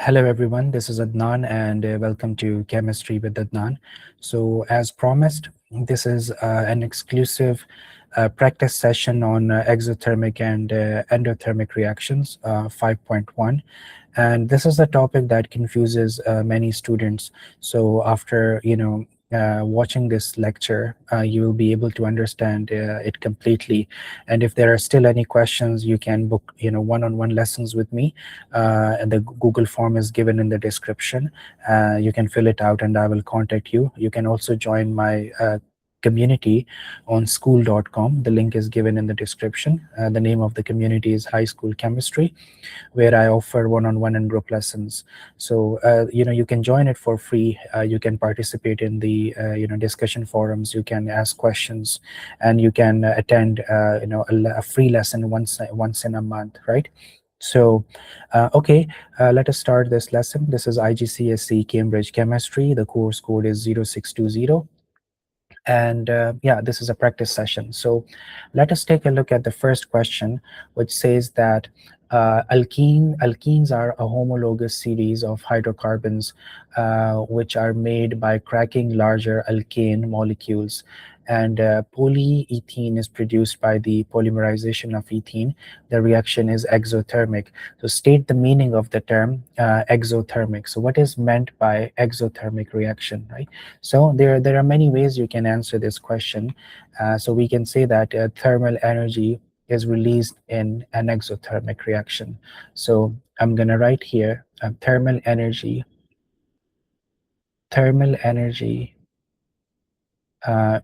Hello everyone, this is Adnan and welcome to Chemistry with Adnan. So as promised, this is an exclusive practice session on exothermic and endothermic reactions 5.1. And this is a topic that confuses many students. So after, watching this lecture, you will be able to understand it completely. And if there are still any questions, you can book, one-on-one lessons with me. And the Google form is given in the description. You can fill it out and I will contact you. You can also join my community on school.com. The link is given in the description. The name of the community is High School Chemistry, where I offer one-on-one and group lessons. So, you can join it for free. You can participate in the, discussion forums. You can ask questions, and you can attend, a free lesson once in a month, right? So, okay, let us start this lesson. This is IGCSE Cambridge Chemistry. The course code is 0620. And yeah, this is a practice session. So let us take a look at the first question, which says that alkenes are a homologous series of hydrocarbons which are made by cracking larger alkane molecules. And polyethene is produced by the polymerization of ethene. The reaction is exothermic. So state the meaning of the term exothermic. So what is meant by exothermic reaction, right? So there are many ways you can answer this question. So we can say that thermal energy is released in an exothermic reaction. So I'm going to write here thermal energy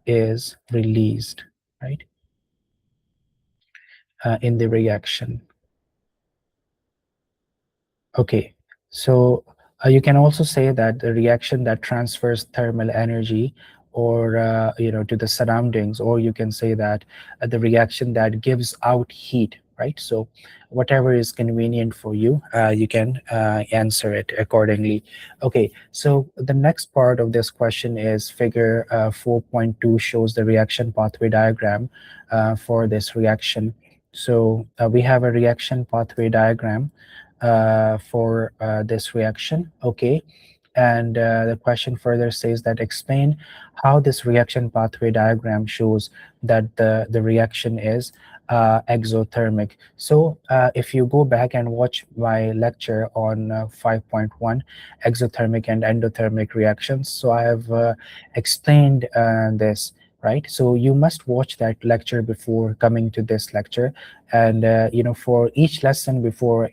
is released, right, in the reaction. Okay, so you can also say that the reaction that transfers thermal energy or to the surroundings, or you can say that the reaction that gives out heat, right? So whatever is convenient for you, you can answer it accordingly. Okay, so the next part of this question is figure 4.2 shows the reaction pathway diagram for this reaction. So we have a reaction pathway diagram for this reaction. Okay, and the question further says that explain how this reaction pathway diagram shows that the reaction is exothermic. So if you go back and watch my lecture on 5.1 exothermic and endothermic reactions, so I have explained this, right? So you must watch that lecture before coming to this lecture. And for each lesson, before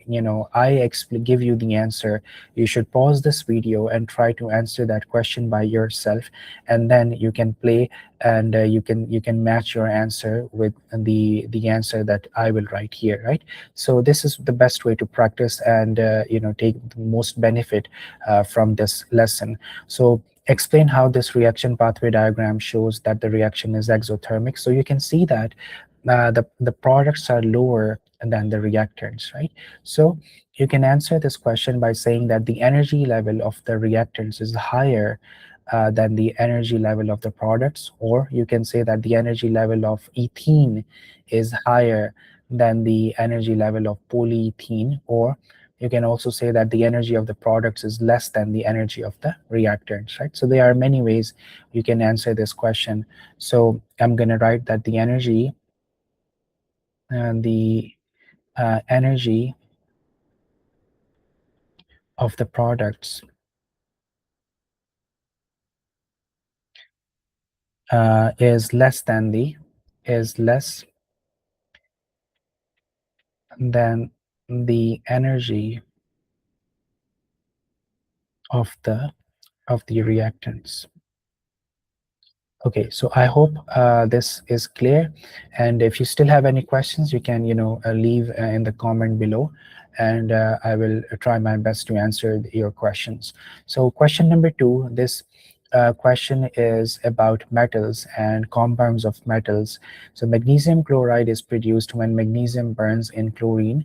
I give you the answer, you should pause this video and try to answer that question by yourself, and then you can play, and you can match your answer with the answer that I will write here, right? So this is the best way to practice and take the most benefit from this lesson. So explain how this reaction pathway diagram shows that the reaction is exothermic. So you can see that the products are lower than the reactants, right? So you can answer this question by saying that the energy level of the reactants is higher than the energy level of the products, or you can say that the energy level of ethene is higher than the energy level of polyethene, or you can also say that the energy of the products is less than the energy of the reactants, right? So there are many ways you can answer this question. So I'm going to write that the energy of the products is less than the energy of the reactants. Okay, so I hope this is clear, and if you still have any questions, you can leave in the comment below, and I will try my best to answer your questions. So question number 2, this question is about metals and compounds of metals. So magnesium chloride is produced when magnesium burns in chlorine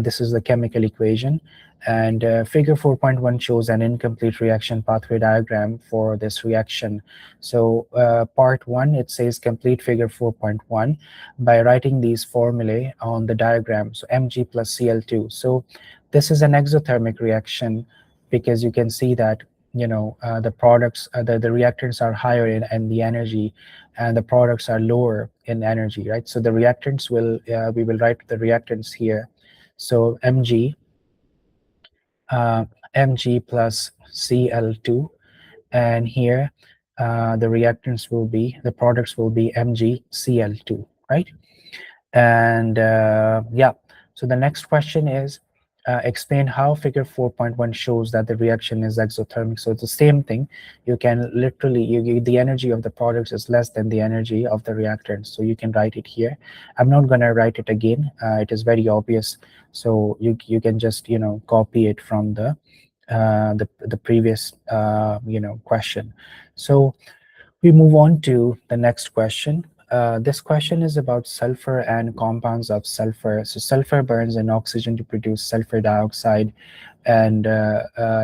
This is the chemical equation. And figure 4.1 shows an incomplete reaction pathway diagram for this reaction. So part 1, it says complete figure 4.1 by writing these formulae on the diagram. So Mg plus Cl2. So this is an exothermic reaction, because you can see that the products, the reactants are higher in the energy, and the products are lower in energy, right? So the reactants will, we will write the reactants here. So uh, Mg plus Cl2, and here the reactants will be, the products will be MgCl2, right? And yeah, so the next question is, explain how figure 4.1 shows that the reaction is exothermic. So it's the same thing. You can literally, the energy of the products is less than the energy of the reactants. So you can write it here. I'm not going to write it again. It is very obvious. So you can just, copy it from the previous, question. So we move on to the next question. This question is about sulfur and compounds of sulfur. So sulfur burns in oxygen to produce sulfur dioxide, and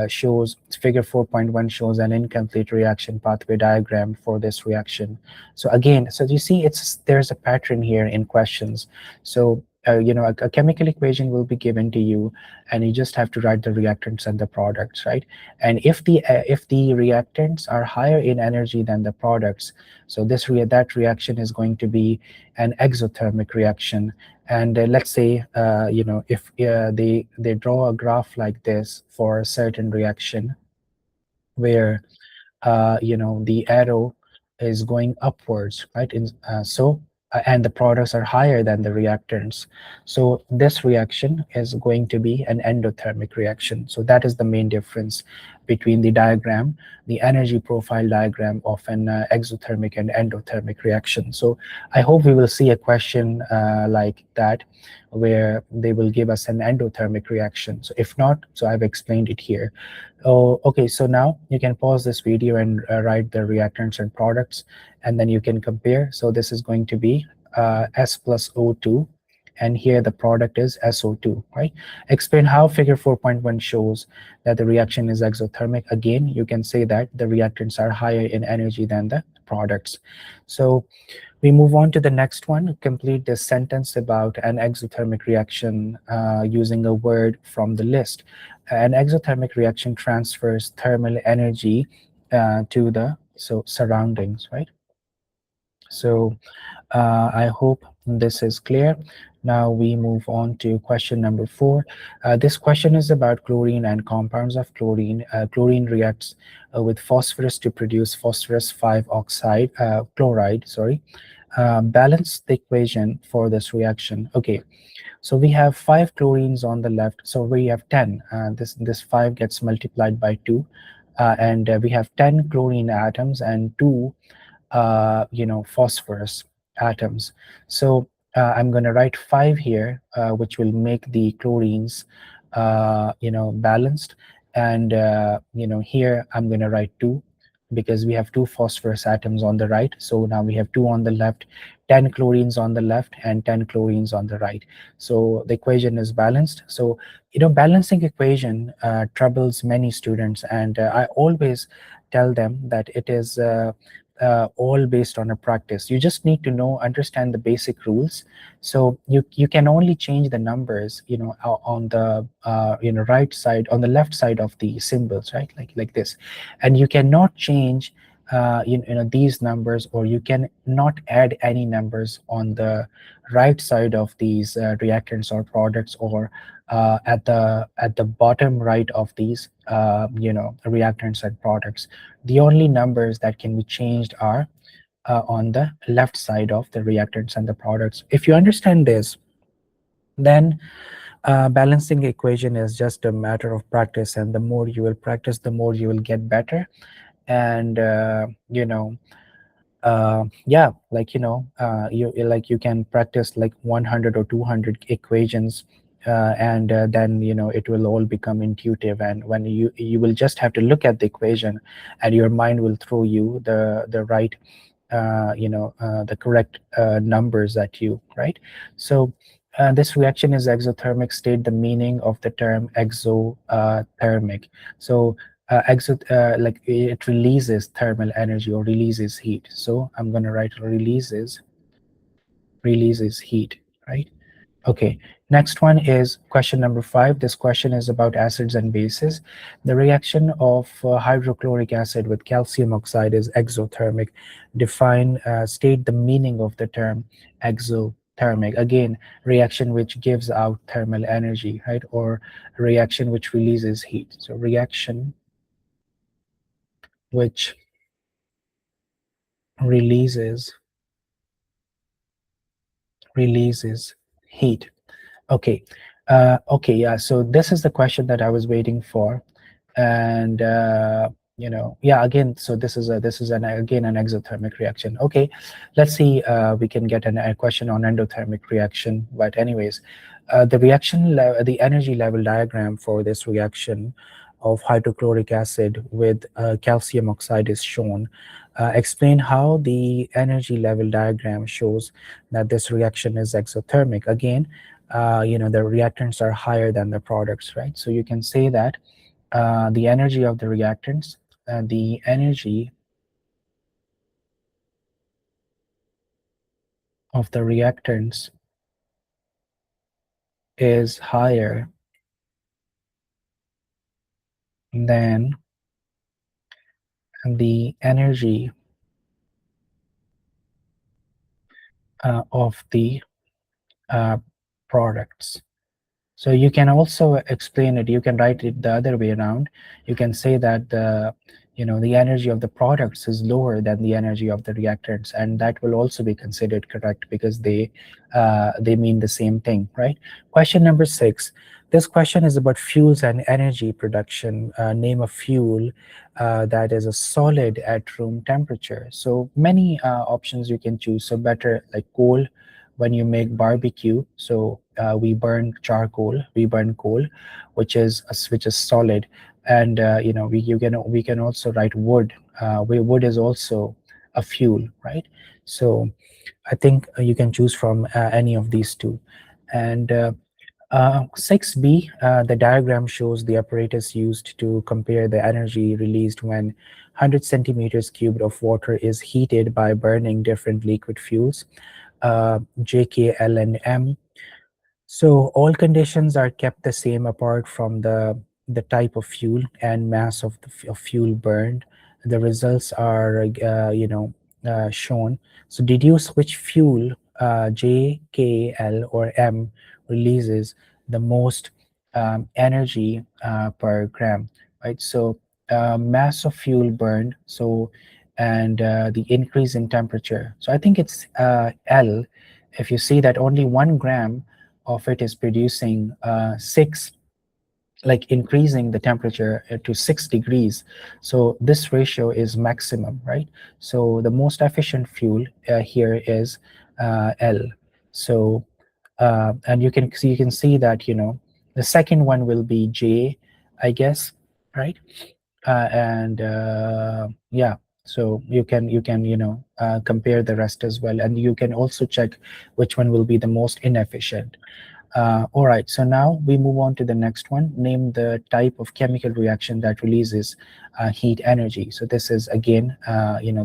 shows, figure 4.1 shows an incomplete reaction pathway diagram for this reaction. So again, so you see, there's a pattern here in questions. So a chemical equation will be given to you, and you just have to write the reactants and the products, right? And if the reactants are higher in energy than the products, so that reaction is going to be an exothermic reaction. And let's say if they draw a graph like this for a certain reaction, where the arrow is going upwards, right? And the products are higher than the reactants. So this reaction is going to be an endothermic reaction. So that is the main difference between the diagram, the energy profile diagram of an exothermic and endothermic reaction. So I hope we will see a question like that, where they will give us an endothermic reaction. So if not, so I've explained it here. Oh, okay. So now you can pause this video and write the reactants and products, and then you can compare. So this is going to be S plus O2, and here the product is SO2, right? Explain how figure 4.1 shows that the reaction is exothermic. Again, you can say that the reactants are higher in energy than the products. So we move on to the next one. Complete this sentence about an exothermic reaction using a word from the list. An exothermic reaction transfers thermal energy to the surroundings, right? So I hope this is clear. Now we move on to question number 4. This question is about chlorine and compounds of chlorine. Chlorine reacts with phosphorus to produce phosphorus 5 oxide, chloride, sorry. Balance the equation for this reaction. Okay, so we have 5 chlorines on the left. So we have 10. This 5 gets multiplied by 2. And we have 10 chlorine atoms and 2 phosphorus atoms. So I'm going to write 5 here, which will make the chlorines balanced. And here I'm going to write 2, because we have 2 phosphorus atoms on the right. So now we have 2 on the left, 10 chlorines on the left, and 10 chlorines on the right. So the equation is balanced. So balancing equation troubles many students, and I always tell them that it is all based on a practice. You just need to understand the basic rules. So you can only change the numbers on the right side, on the left side of the symbols, right? Like this. And you cannot change these numbers, or you can not add any numbers on the right side of these reactants or products, or at the bottom right of these reactants and products. The only numbers that can be changed are on the left side of the reactants and the products. If you understand this, then balancing equation is just a matter of practice, and the more you will practice, the more you will get better. And yeah, you can practice like 100 or 200 equations, and then it will all become intuitive. And when you will just have to look at the equation, and your mind will throw you the right the correct numbers at you, right? So This reaction is exothermic. State the meaning of the term exothermic. So like it releases thermal energy or releases heat. So I'm going to write releases heat, right? Okay, next one is question number 5. This question is about acids and bases. The reaction of hydrochloric acid with calcium oxide is exothermic. State the meaning of the term exothermic. Again, reaction which gives out thermal energy, right? Or reaction which releases heat. So reaction which releases releases heat. Okay. Okay, yeah. So this is the question that I was waiting for, and yeah. Again, so this is an again an exothermic reaction. Okay, let's see. We can get a question on endothermic reaction. But anyways, the energy level diagram for this reaction of hydrochloric acid with calcium oxide is shown. Explain how the energy level diagram shows that this reaction is exothermic. Again, the reactants are higher than the products, right? So you can say that the energy of the reactants, the energy of the reactants is higher than the energy of the uh, products. So you can also explain it. You can write it the other way around. You can say that the energy of the products is lower than the energy of the reactants, and that will also be considered correct because they mean the same thing, right? Question number 6. This question is about fuels and energy production. Name a fuel that is a solid at room temperature. So many options you can choose. So better like coal when you make barbecue. So we burn charcoal, we burn coal, which is solid, and we can also write wood. Wood is also a fuel, right? So I think you can choose from any of these two. And 6b, the diagram shows the apparatus used to compare the energy released when 100 centimeters cubed of water is heated by burning different liquid fuels, J, K, L, and M. So all conditions are kept the same apart from the type of fuel and mass of of fuel burned. The results are shown. So deduce which fuel, J, K, L, or M, releases the most energy per gram, right? So mass of fuel burned. So and the increase in temperature. So I think it's L. If you see that only 1 gram of it is producing like increasing the temperature to 6 degrees. So this ratio is maximum, right? So the most efficient fuel here is L. So and you can see that the second one will be J, I guess, right? And yeah, so you can compare the rest as well, and you can also check which one will be the most inefficient. All right, so now we move on to the next one. Name the type of chemical reaction that releases heat energy. So this is again,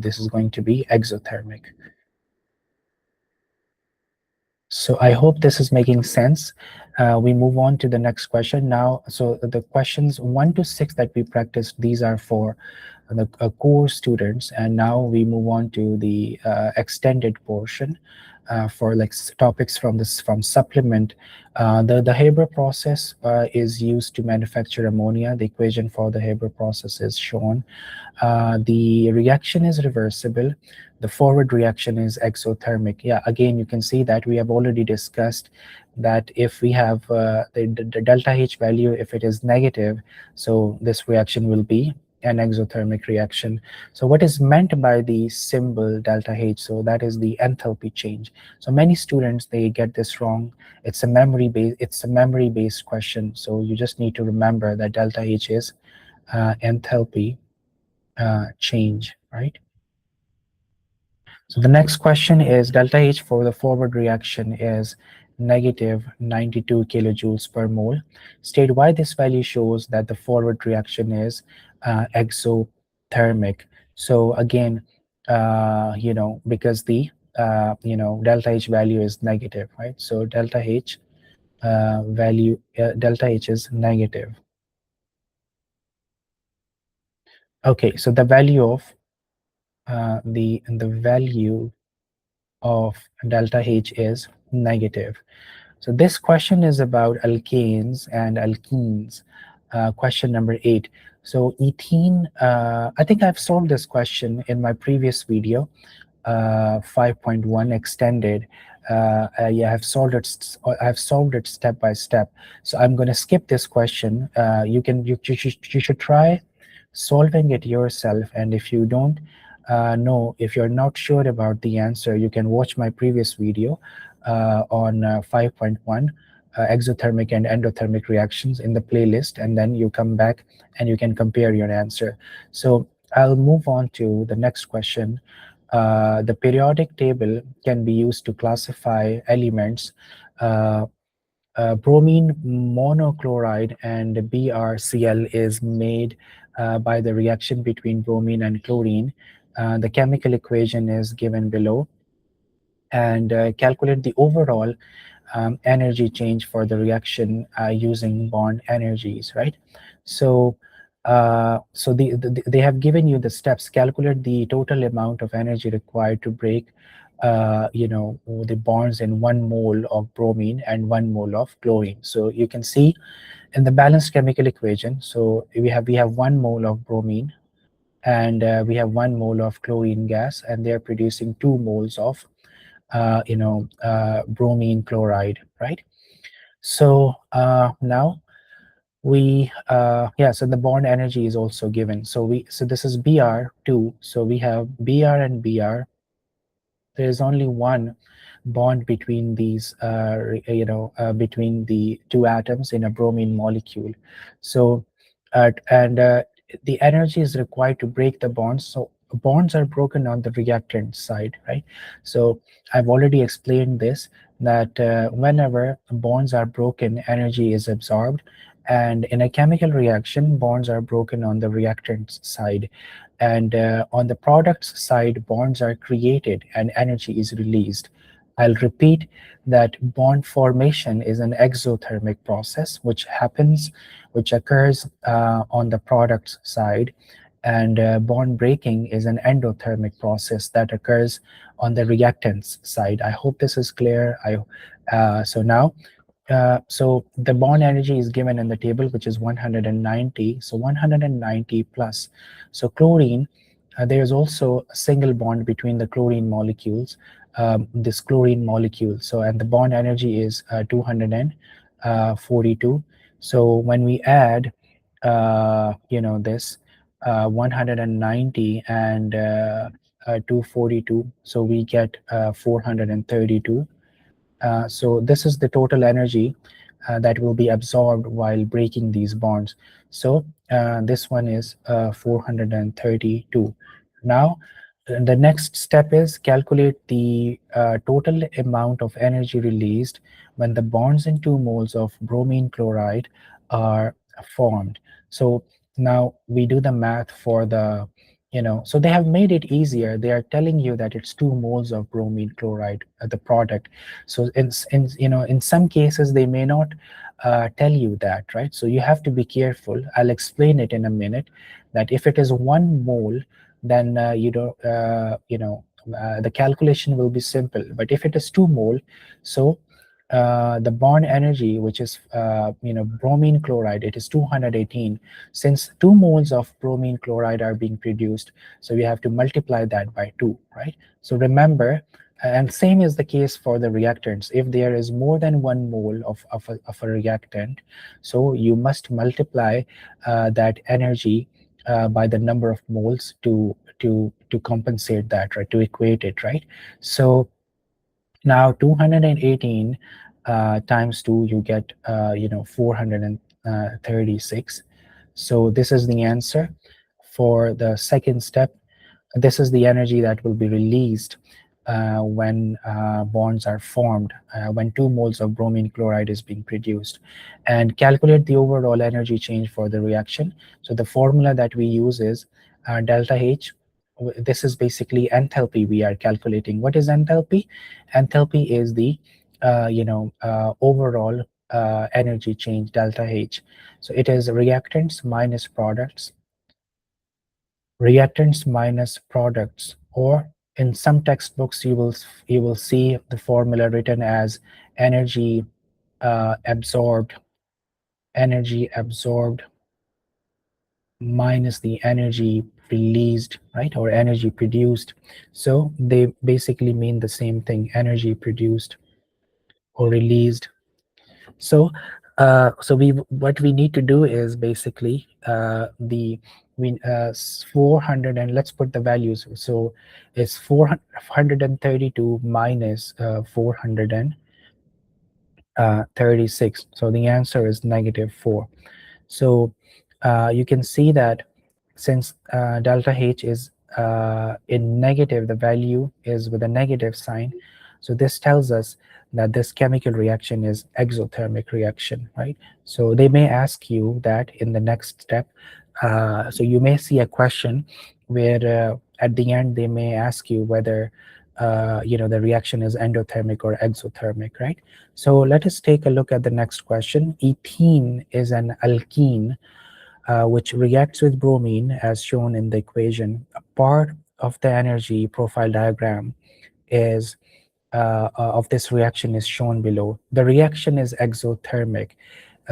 this is going to be exothermic. So I hope this is making sense. We move on to the next question now. So the questions 1 to 6 that we practiced, these are for the core students, and now we move on to the extended portion for like topics from supplement. The Haber process is used to manufacture ammonia. The equation for the Haber process is shown. The reaction is reversible. The forward reaction is exothermic. Yeah, again, you can see that we have already discussed that if we have the delta H value, if it is negative, so this reaction will be an exothermic reaction. So what is meant by the symbol delta H? So that is the enthalpy change. So many students, they get this wrong. It's a memory-based question. So you just need to remember that delta H is enthalpy change, right? So the next question is delta H for the forward reaction is negative 92 kilojoules per mole. State why this value shows that the forward reaction is exothermic. So again, because the delta H value is negative, right? So delta H is negative. Okay, so the value of the value of delta H is negative. So this question is about alkanes and alkenes. Question number 8. So ethene, I think I've solved this question in my previous video, 5.1 extended. Yeah, I've solved it step by step. So I'm going to skip this question. You should try solving it yourself, and if you don't know, if you're not sure about the answer, you can watch my previous video on 5.1 exothermic and endothermic reactions in the playlist, and then you come back and you can compare your answer. So I'll move on to the next question. The periodic table can be used to classify elements. Uh, Bromine monochloride and BrCl is made by the reaction between bromine and chlorine. The chemical equation is given below, and calculate the overall energy change for the reaction using bond energies, right? So, they have given you the steps. Calculate the total amount of energy required to break, the bonds in 1 mole of bromine and 1 mole of chlorine. So you can see in the balanced chemical equation. So we have 1 mole of bromine, and we have 1 mole of chlorine gas, and they are producing 2 moles of bromine chloride, right? So now so the bond energy is also given. So this is Br2. So we have Br and Br. There is only one bond between these, between the two atoms in a bromine molecule. So, and the energy is required to break the bonds. So bonds are broken on the reactant side, right? So I've already explained this, that whenever bonds are broken, energy is absorbed. And in a chemical reaction, bonds are broken on the reactant side. And on the products side, bonds are created and energy is released. I'll repeat that bond formation is an exothermic process which occurs on the products side, and bond breaking is an endothermic process that occurs on the reactants side. I hope this is clear. So now, so the bond energy is given in the table, which is 190. So 190 plus. So chlorine, there is also a single bond between the chlorine molecules, this chlorine molecule. So, and the bond energy is 242. So when we add, this 190 and 242, so we get 432. So this is the total energy that will be absorbed while breaking these bonds. So this one is 432. Now, the next step is calculate the total amount of energy released when the bonds in 2 moles of bromine chloride are formed. So now we do the math for the, so they have made it easier. They are telling you that it's 2 moles of bromine chloride, the product. So in some cases they may not tell you that, right? So you have to be careful. I'll explain it in a minute, that if it is 1 mole, then the calculation will be simple. But if it is 2 mole, so the bond energy, which is bromine chloride, it is 218. Since 2 moles of bromine chloride are being produced, so we have to multiply that by 2, right? So remember, and same is the case for the reactants. If there is more than 1 mole of a reactant, so you must multiply that energy by the number of moles to compensate that, right? To equate it, right? So now 218 times 2, you get 436. So this is the answer for the second step. This is the energy that will be released when bonds are formed, when 2 moles of bromine chloride is being produced, and calculate the overall energy change for the reaction. So the formula that we use is delta H. This is basically enthalpy we are calculating. What is enthalpy? Enthalpy is the overall energy change, delta H. So it is reactants minus products, or in some textbooks you will see the formula written as energy absorbed minus the energy released, right, or energy produced. So they basically mean the same thing, energy produced or released. So, we what we need to do is basically the we 400, and let's put the values. So it's 432 minus 436. So the answer is -4. So you can see that since delta H is in negative, the value is with a negative sign. So this tells us that this chemical reaction is exothermic reaction, right? So they may ask you that in the next step. So you may see a question where at the end they may ask you whether the reaction is endothermic or exothermic, right? So let us take a look at the next question. Ethene is an alkene which reacts with bromine as shown in the equation. A part of the energy profile diagram is of this reaction is shown below. The reaction is exothermic.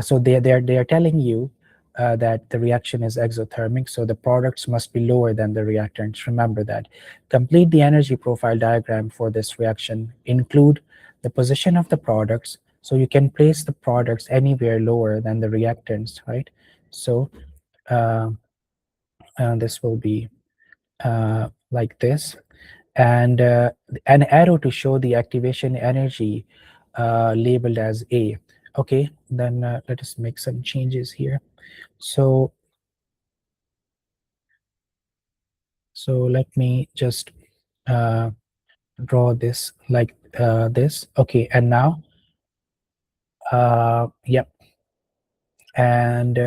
So they are telling you that the reaction is exothermic, so the products must be lower than the reactants. Remember that. Complete the energy profile diagram for this reaction. Include the position of the products, so you can place the products anywhere lower than the reactants, right? So uh, this will be like this, and an arrow to show the activation energy labeled as A. Okay, then let us make some changes here. So let me just uh, draw this like this. Okay, and now yep, and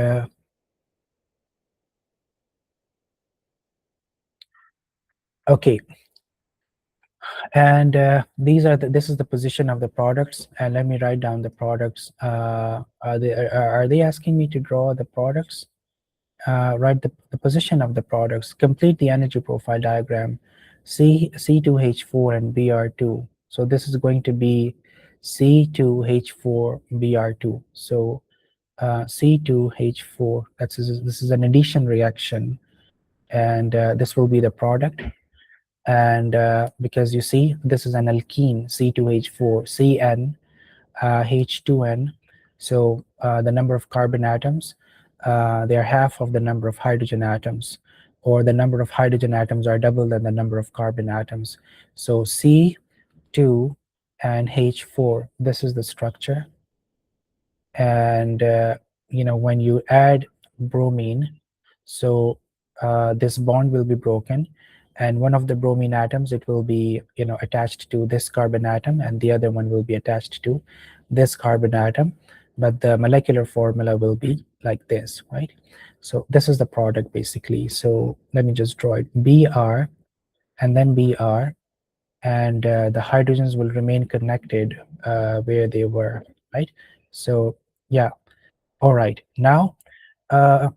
okay, and this is the position of the products, and let me write down the products. Are they asking me to draw the products? Write the position of the products, complete the energy profile diagram, C2H4 and Br2. So this is going to be C2H4 Br2. So C2H4, this is an addition reaction, and this will be the product. And because you see, this is an alkene, C2H4, Cn, H2n. So the number of carbon atoms, they are half of the number of hydrogen atoms, or the number of hydrogen atoms are double than the number of carbon atoms. So C2 and H4, this is the structure. And when you add bromine, so this bond will be broken, and one of the bromine atoms, it will be attached to this carbon atom, and the other one will be attached to this carbon atom, but the molecular formula will be like this, right? So this is the product basically. So let me just draw it, Br and then Br, and the hydrogens will remain connected where they were, right? So yeah, all right. Now uh,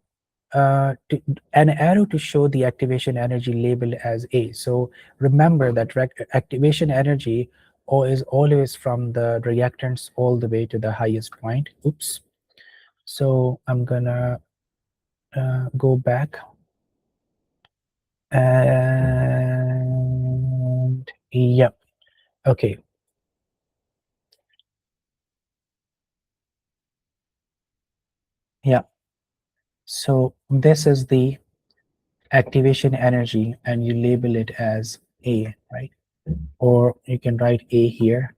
an arrow to show the activation energy labeled as A. So remember that activation energy is always from the reactants all the way to the highest point. Oops. So I'm gonna go back, and yep. Okay. Yeah. So this is the activation energy, and you label it as A, right? Or you can write A here,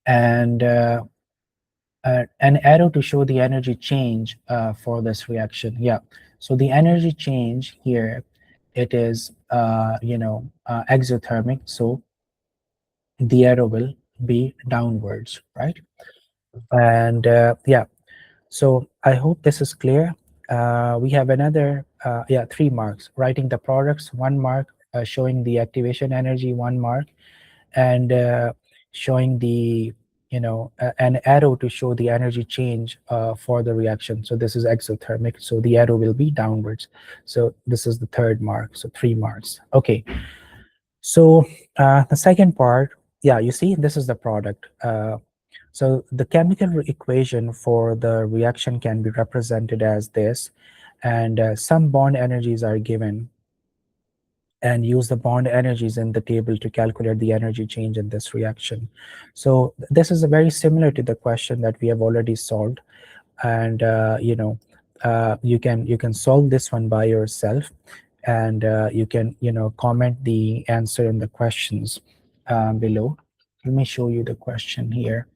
and an arrow to show the energy change for this reaction. Yeah, so the energy change here it is exothermic, so the arrow will be downwards, right? And yeah, so I hope this is clear. We have another, 3 marks. Writing the products, 1 mark. Showing the activation energy, 1 mark. And showing the, an arrow to show the energy change for the reaction. So this is exothermic, so the arrow will be downwards. So this is the 3rd mark, so 3 marks. Okay, so the second part, yeah, you see, this is the product. So the chemical equation for the reaction can be represented as this, and some bond energies are given, and use the bond energies in the table to calculate the energy change in this reaction. So this is very similar to the question that we have already solved, and you can solve this one by yourself, and you can comment the answer in the questions below. Let me show you the question here.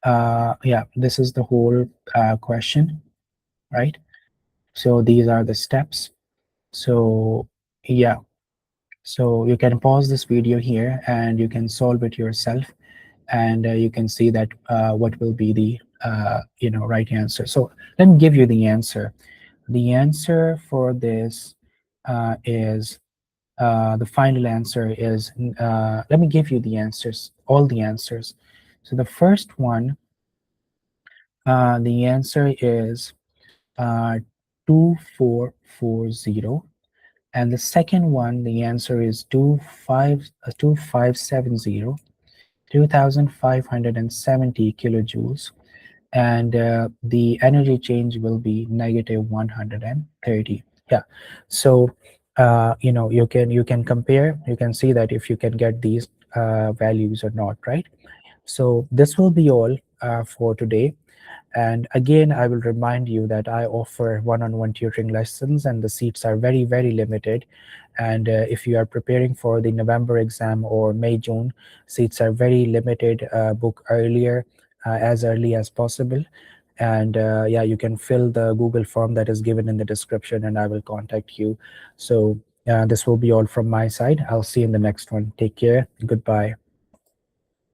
Yeah, this is the whole question, right? So these are the steps. So yeah, so you can pause this video here and you can solve it yourself, and you can see that what will be the right answer. So let me give you the answer. The answer for this is the final answer is, let me give you the answers, all the answers. So the first one, the answer is 2440, and the second one, the answer is 2570, 2570 kilojoules, and the energy change will be -130. Yeah, so you can compare, you can see that if you can get these values or not, right? So this will be all for today. And again, I will remind you that I offer one-on-one tutoring lessons, and the seats are very, very limited. And if you are preparing for the November exam or May, June, seats are very limited. Book earlier, as early as possible. And yeah, you can fill the Google form that is given in the description, and I will contact you. So this will be all from my side. I'll see you in the next one. Take care. Goodbye.